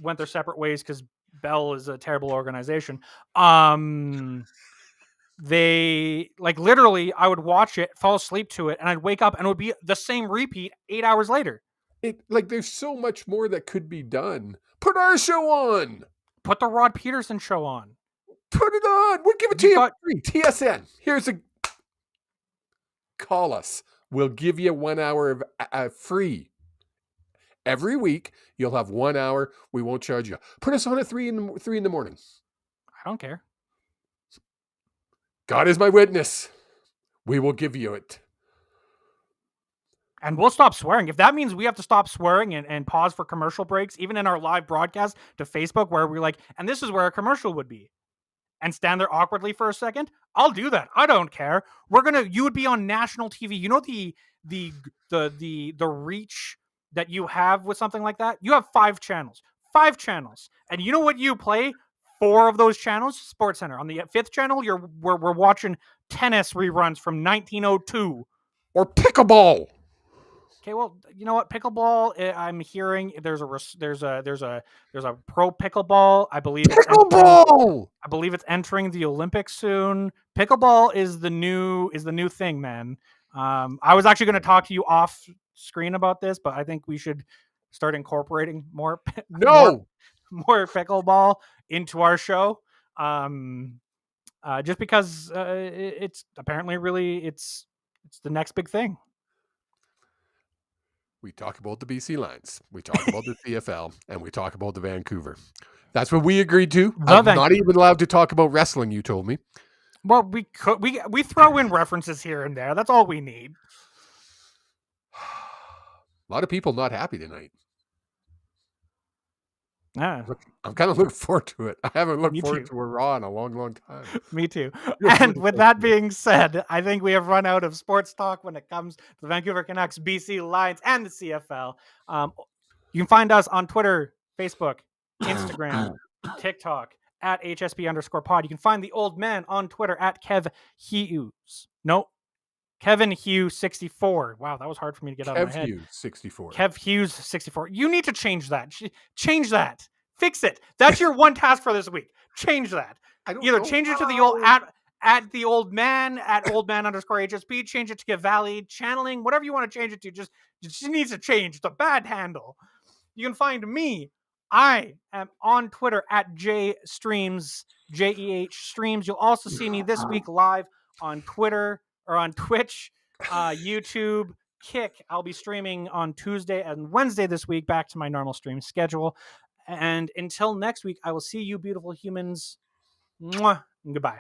went their separate ways because Bell is a terrible organization. They literally, I would watch it, fall asleep to it, and I'd wake up and it would be the same repeat 8 hours later. There's so much more that could be done. Put our show on. Put the Rod Peterson show on. Put it on. We'll give it to you free. TSN. Call us. We'll give you 1 hour of free. Every week, you'll have 1 hour. We won't charge you. Put us on at 3 in the morning. I don't care. God is my witness. We will give you it. And we'll stop swearing. If that means we have to stop swearing and pause for commercial breaks, even in our live broadcast to Facebook, where we're like, and this is where a commercial would be, and stand there awkwardly for a second, I'll do that. I don't care. You would be on national TV. You know the reach that you have with something like that? You have 5 channels. 5 channels. And you know what you play? 4 of those channels, Sports Center. On the 5th channel, we're watching tennis reruns from 1902. Or pickleball. Okay, well, you know what? Pickleball. I'm hearing there's a pro pickleball. I believe it's entering the Olympics soon. Pickleball is the new thing, man. I was actually going to talk to you off screen about this, but I think we should start incorporating more pickleball into our show. Just because it's apparently it's the next big thing. We talk about the BC Lions. We talk about the CFL, and we talk about the Vancouver. That's what we agreed to. I'm not even allowed to talk about wrestling, you told me. Well, we throw in references here and there. That's all we need. A lot of people not happy tonight. Yeah. I'm kind of looking forward to it. I haven't looked forward to a Raw in a long, long time. Me too. And with that being said, I think we have run out of sports talk when it comes to the Vancouver Canucks, BC Lions, and the CFL. You can find us on Twitter, Facebook, Instagram, TikTok, at HSP_pod. You can find the old man on Twitter at Kev Hughes. No, Kevin Hughes 64. Wow, that was hard for me to get out of my head. Hughes 64. Kev Hughes 64. You need to change that. Change that. Fix it. That's your one task for this week. Change that. Either change it to the old at the old man at oldman_HSP. Change it to Give Valley channeling. Whatever you want to change it to. Just needs to change. It's a bad handle. You can find me. I am on Twitter at JStreams, JEH Streams. You'll also see me this week live on Twitter or on Twitch, YouTube, Kick. I'll be streaming on Tuesday and Wednesday this week, back to my normal stream schedule. And until next week, I will see you beautiful humans. Mwah, and goodbye.